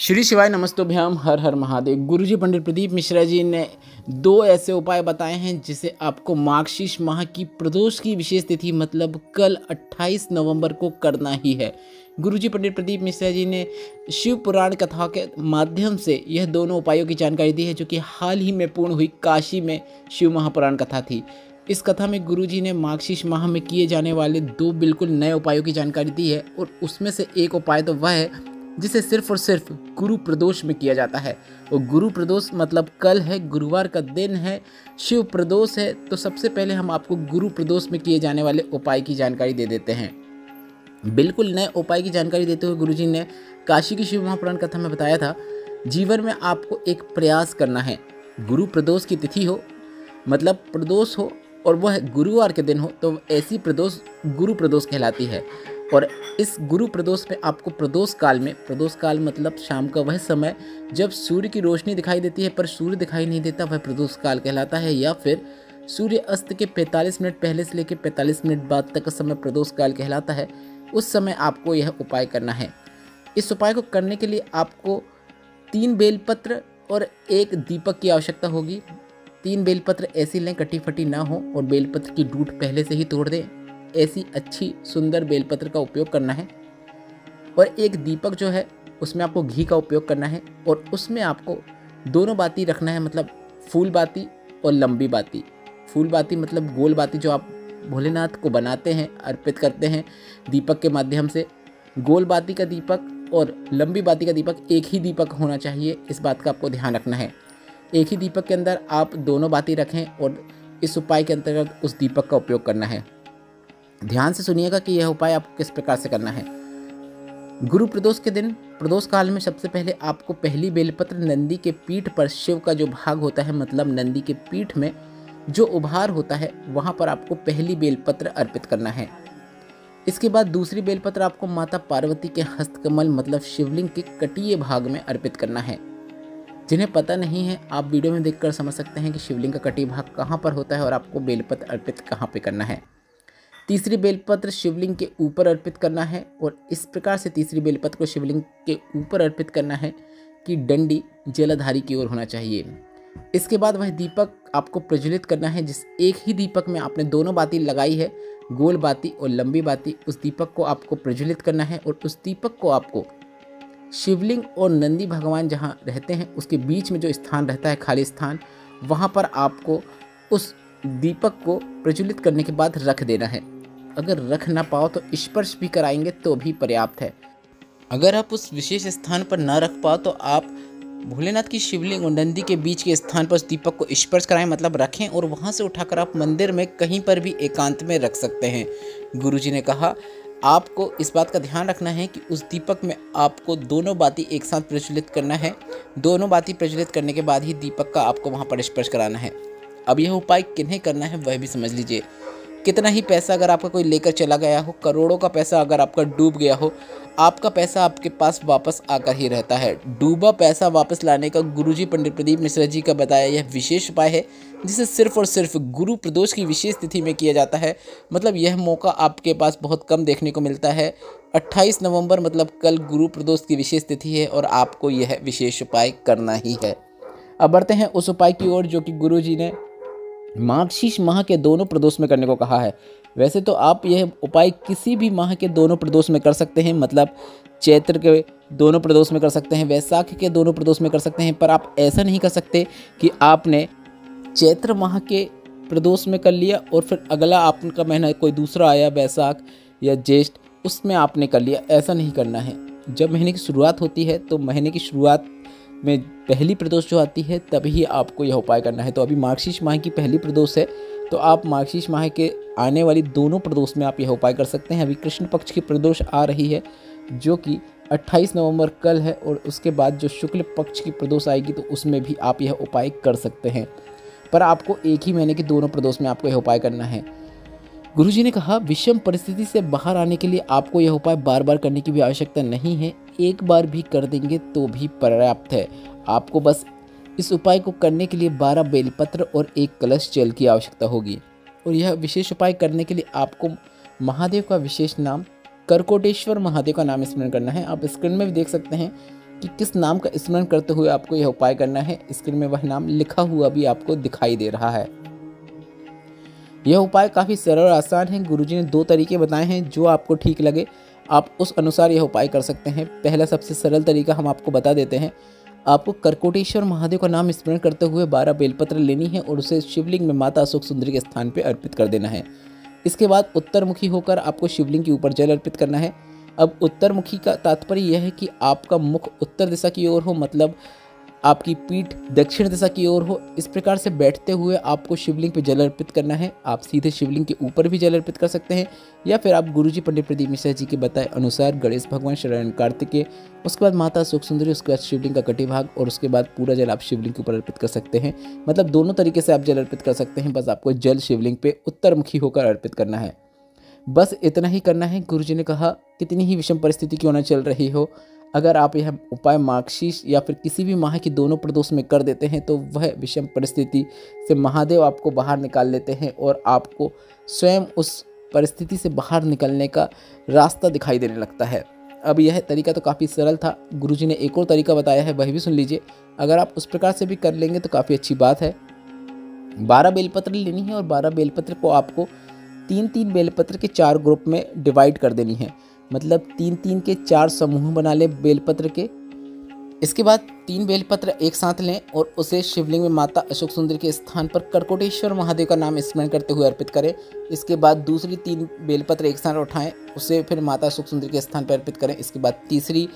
श्री शिवाय नमस्तुभ्याम हर हर महादेव। गुरुजी पंडित प्रदीप मिश्रा जी ने दो ऐसे उपाय बताए हैं जिसे आपको मार्गशीर्ष माह की प्रदोष की विशेष तिथि मतलब कल 28 नवंबर को करना ही है। गुरुजी पंडित प्रदीप मिश्रा जी ने शिव पुराण कथा के माध्यम से यह दोनों उपायों की जानकारी दी है, जो कि हाल ही में पूर्ण हुई काशी में शिव महापुराण कथा थी। इस कथा में गुरुजी ने मार्गशीर्ष माह में किए जाने वाले दो बिल्कुल नए उपायों की जानकारी दी है, और उसमें से एक उपाय तो वह है जिसे सिर्फ और सिर्फ गुरु प्रदोष में किया जाता है। और गुरु प्रदोष मतलब कल है, गुरुवार का दिन है, शिव प्रदोष है। तो सबसे पहले हम आपको गुरु प्रदोष में किए जाने वाले उपाय की जानकारी दे देते हैं। बिल्कुल नए उपाय की जानकारी देते हुए गुरुजी ने काशी की शिव महापुराण कथा में बताया था, जीवन में आपको एक प्रयास करना है। गुरु प्रदोष की तिथि हो मतलब प्रदोष हो और वह गुरुवार के दिन हो, तो ऐसी प्रदोष गुरु प्रदोष कहलाती है। और इस गुरु प्रदोष में आपको प्रदोष काल में, प्रदोष काल मतलब शाम का वह समय जब सूर्य की रोशनी दिखाई देती है पर सूर्य दिखाई नहीं देता, वह प्रदोष काल कहलाता है। या फिर सूर्य अस्त के 45 मिनट पहले से लेकर 45 मिनट बाद तक का समय प्रदोष काल कहलाता है। उस समय आपको यह उपाय करना है। इस उपाय को करने के लिए आपको 3 बेलपत्र और 1 दीपक की आवश्यकता होगी। 3 बेलपत्र ऐसी लें कटी फटी ना हो, और बेलपत्र की डूंठ पहले से ही तोड़ दें। ऐसी अच्छी सुंदर बेलपत्र का उपयोग करना है। और 1 दीपक जो है उसमें आपको घी का उपयोग करना है, और उसमें आपको दोनों बाती रखना है, मतलब फूल बाती और लंबी बाती। फूल बाती मतलब गोल बाती जो आप भोलेनाथ को बनाते हैं, अर्पित करते हैं दीपक के माध्यम से। गोल बाती का दीपक और लंबी बाती का दीपक एक ही दीपक होना चाहिए, इस बात का आपको ध्यान रखना है। एक ही दीपक के अंदर आप दोनों बाती रखें और इस उपाय के अंतर्गत उस दीपक का उपयोग करना है। ध्यान से सुनिएगा कि यह उपाय आपको किस प्रकार से करना है। गुरु प्रदोष के दिन प्रदोष काल में सबसे पहले आपको पहली बेलपत्र नंदी के पीठ पर, शिव का जो भाग होता है मतलब नंदी के पीठ में जो उभार होता है वहां पर आपको पहली बेलपत्र अर्पित करना है। इसके बाद दूसरी बेलपत्र आपको माता पार्वती के हस्तकमल मतलब शिवलिंग के कटीय भाग में अर्पित करना है। जिन्हें पता नहीं है आप वीडियो में देखकर समझ सकते हैं कि शिवलिंग का कटीय भाग कहाँ पर होता है और आपको बेलपत्र अर्पित कहाँ पे करना है। तीसरी बेलपत्र शिवलिंग के ऊपर अर्पित करना है, और इस प्रकार से तीसरी बेलपत्र को शिवलिंग के ऊपर अर्पित करना है कि डंडी जलधारी की ओर होना चाहिए। इसके बाद वह दीपक आपको प्रज्वलित करना है, जिस एक ही दीपक में आपने दोनों बाती लगाई है, गोल बाती और लंबी बाती। उस दीपक को आपको प्रज्वलित करना है, और उस दीपक को आपको शिवलिंग और नंदी भगवान जहाँ रहते हैं उसके बीच में जो स्थान रहता है, खाली स्थान, वहाँ पर आपको उस दीपक को प्रज्वलित करने के बाद रख देना है। अगर रख ना पाओ तो स्पर्श भी कराएंगे तो भी पर्याप्त है। अगर आप उस विशेष स्थान पर ना रख पाओ तो आप भोलेनाथ की शिवलिंग और नंदी के बीच के स्थान पर उस दीपक को स्पर्श कराएं, मतलब रखें, और वहां से उठाकर आप मंदिर में कहीं पर भी एकांत में रख सकते हैं। गुरुजी ने कहा आपको इस बात का ध्यान रखना है कि उस दीपक में आपको दोनों बाती एक साथ प्रज्वलित करना है। दोनों बाती प्रज्वलित करने के बाद ही दीपक का आपको वहाँ पर स्पर्श कराना है। अब यह उपाय किन्हें करना है वह भी समझ लीजिए। कितना ही पैसा अगर आपका कोई लेकर चला गया हो, करोड़ों का पैसा अगर आपका डूब गया हो, आपका पैसा आपके पास वापस आकर ही रहता है। डूबा पैसा वापस लाने का गुरुजी पंडित प्रदीप मिश्रा जी का बताया यह विशेष उपाय है, जिसे सिर्फ और सिर्फ गुरु प्रदोष की विशेष तिथि में किया जाता है। मतलब यह मौका आपके पास बहुत कम देखने को मिलता है। 28 नवंबर मतलब कल गुरु प्रदोष की विशेष तिथि है और आपको यह विशेष उपाय करना ही है। अब बढ़ते हैं उस उपाय की ओर जो कि गुरुजी ने मार्गशीर्ष माह के दोनों प्रदोष में करने को कहा है। वैसे तो आप यह उपाय किसी भी माह के दोनों प्रदोष में कर सकते हैं, मतलब चैत्र के दोनों प्रदोष में कर सकते हैं, वैशाख के दोनों प्रदोष में कर सकते हैं, पर आप ऐसा नहीं कर सकते कि आपने चैत्र माह के प्रदोष में कर लिया और फिर अगला आपका महीना कोई दूसरा आया वैशाख या ज्येष्ठ, उसमें आपने कर लिया। ऐसा नहीं करना है। जब महीने की शुरुआत होती है तो महीने की शुरुआत में पहली प्रदोष जो आती है तभी आपको यह उपाय करना है। तो अभी मार्गशीर्ष माह की पहली प्रदोष है, तो आप मार्गशीर्ष माह के आने वाली दोनों प्रदोष में आप यह उपाय कर सकते हैं। अभी कृष्ण पक्ष की प्रदोष आ रही है जो कि 28 नवंबर कल है, और उसके बाद जो शुक्ल पक्ष की प्रदोष आएगी तो उसमें भी आप यह उपाय कर सकते हैं। पर आपको एक ही महीने की दोनों प्रदोष में आपको यह उपाय करना है। गुरुजी ने कहा विषम परिस्थिति से बाहर आने के लिए आपको यह उपाय बार बार करने की भी आवश्यकता नहीं है। एक बार भी कर देंगे तो भी पर्याप्त है। आपको बस इस उपाय को करने के लिए 12 बेलपत्र और 1 कलश जल की आवश्यकता होगी। और यह विशेष उपाय करने के लिए आपको महादेव का विशेष नाम करकोटेश्वर महादेव का नाम स्मरण करना है। आप स्क्रीन में भी देख सकते हैं कि किस नाम का स्मरण करते हुए आपको यह उपाय करना है। स्क्रीन में वह नाम लिखा हुआ भी आपको दिखाई दे रहा है। यह उपाय काफ़ी सरल और आसान है। गुरुजी ने 2 तरीके बताए हैं, जो आपको ठीक लगे आप उस अनुसार यह उपाय कर सकते हैं। पहला सबसे सरल तरीका हम आपको बता देते हैं। आपको करकोटेश्वर महादेव का नाम स्मरण करते हुए 12 बेलपत्र लेनी है और उसे शिवलिंग में माता अशोक सुंदरी के स्थान पर अर्पित कर देना है। इसके बाद उत्तरमुखी होकर आपको शिवलिंग के ऊपर जल अर्पित करना है। अब उत्तरमुखी का तात्पर्य यह है कि आपका मुख उत्तर दिशा की ओर हो, मतलब आपकी पीठ दक्षिण दिशा की ओर हो। इस प्रकार से बैठते हुए आपको शिवलिंग पे जल अर्पित करना है। आप सीधे शिवलिंग के ऊपर भी जल अर्पित कर सकते हैं, या फिर आप गुरुजी पंडित प्रदीप मिश्रा जी के बताए अनुसार गणेश भगवान, शरण कार्तिकेय, उसके बाद माता अशोक सुंदरी, उसके बाद शिवलिंग का कटी भाग और उसके बाद पूरा जल आप शिवलिंग के ऊपर अर्पित कर सकते हैं। मतलब दोनों तरीके से आप जल अर्पित कर सकते हैं। बस आपको जल शिवलिंग पे उत्तरमुखी होकर अर्पित करना है। बस इतना ही करना है। गुरुजी ने कहा कितनी ही विषम परिस्थिति क्यों न चल रही हो, अगर आप यह उपाय मार्गशीर्ष या फिर किसी भी माह की दोनों प्रदोष में कर देते हैं तो वह विषम परिस्थिति से महादेव आपको बाहर निकाल लेते हैं और आपको स्वयं उस परिस्थिति से बाहर निकलने का रास्ता दिखाई देने लगता है। अब यह तरीका तो काफ़ी सरल था। गुरुजी ने एक और तरीका बताया है, वह भी सुन लीजिए। अगर आप उस प्रकार से भी कर लेंगे तो काफ़ी अच्छी बात है। 12 बेलपत्र लेनी है और 12 बेलपत्र को आपको 3-3 बेलपत्र के 4 ग्रुप में डिवाइड कर देनी है। मतलब 3-3 के 4 समूह बना ले बेलपत्र के। इसके बाद 3 बेलपत्र एक साथ लें और उसे शिवलिंग में माता अशोक सुंदरी के स्थान पर करकोटेश्वर महादेव का नाम स्मरण करते हुए अर्पित करें। इसके बाद दूसरी 3 बेलपत्र एक साथ उठाएं, उसे फिर माता अशोक सुंदरी के स्थान पर अर्पित करें। इसके बाद तीसरी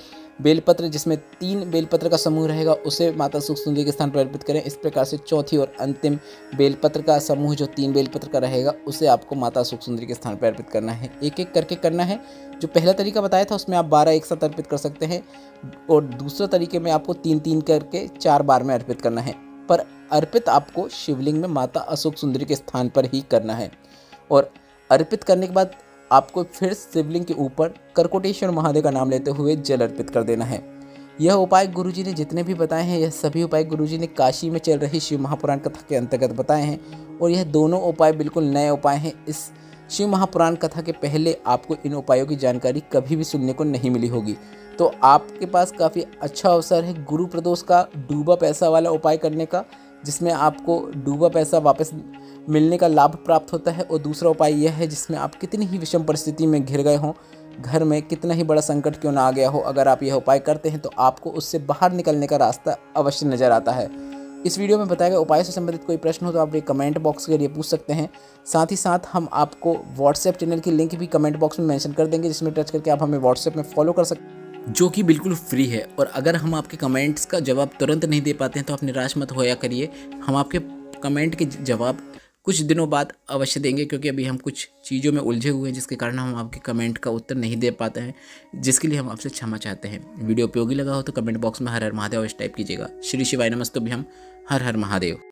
बेलपत्र, जिसमें 3 बेलपत्र का समूह रहेगा, उसे माता अशोक सुंदरी के स्थान पर अर्पित करें। इस प्रकार से चौथी और अंतिम बेलपत्र का समूह जो 3 बेलपत्र का रहेगा, उसे आपको माता अशोक सुंदरी के स्थान पर अर्पित करना है। एक एक करके करना है। जो पहला तरीका बताया था उसमें आप 12 एक साथ अर्पित कर सकते हैं और दूसरे तरीके में आपको 3-3 करके 4 बार में अर्पित करना है। पर अर्पित आपको शिवलिंग में माता अशोक सुंदरी के स्थान पर ही करना है। और अर्पित करने के बाद आपको फिर शिवलिंग के ऊपर करकोटेश्वर महादेव का नाम लेते हुए जल अर्पित कर देना है। यह उपाय गुरुजी ने जितने भी बताए हैं, यह सभी उपाय गुरुजी ने काशी में चल रही शिव महापुराण कथा के अंतर्गत बताए हैं और यह दोनों उपाय बिल्कुल नए उपाय हैं। इस शिव महापुराण कथा के पहले आपको इन उपायों की जानकारी कभी भी सुनने को नहीं मिली होगी। तो आपके पास काफ़ी अच्छा अवसर है गुरु प्रदोष का डूबा पैसा वाला उपाय करने का, जिसमें आपको डूबा पैसा वापस मिलने का लाभ प्राप्त होता है। और दूसरा उपाय यह है जिसमें आप कितनी ही विषम परिस्थिति में घिर गए हों, घर में कितना ही बड़ा संकट क्यों ना आ गया हो, अगर आप यह उपाय करते हैं तो आपको उससे बाहर निकलने का रास्ता अवश्य नज़र आता है। इस वीडियो में बताए गए उपाय से संबंधित कोई प्रश्न हो तो आप ये कमेंट बॉक्स के जरिए पूछ सकते हैं। साथ ही साथ हम आपको व्हाट्सएप चैनल की लिंक भी कमेंट बॉक्स में मेंशन कर देंगे, जिसमें टच करके आप हमें व्हाट्सएप में फॉलो कर सकते हैं, जो कि बिल्कुल फ्री है। और अगर हम आपके कमेंट्स का जवाब तुरंत नहीं दे पाते हैं तो आप निराश मत होया करिए। हम आपके कमेंट के जवाब कुछ दिनों बाद अवश्य देंगे, क्योंकि अभी हम कुछ चीज़ों में उलझे हुए हैं जिसके कारण हम आपके कमेंट का उत्तर नहीं दे पाते हैं, जिसके लिए हम आपसे क्षमा चाहते हैं। वीडियो उपयोगी लगा हो तो कमेंट बॉक्स में हर हर महादेव इस टाइप कीजिएगा। श्री शिवाय नमस्तुभ्यम। हर हर महादेव।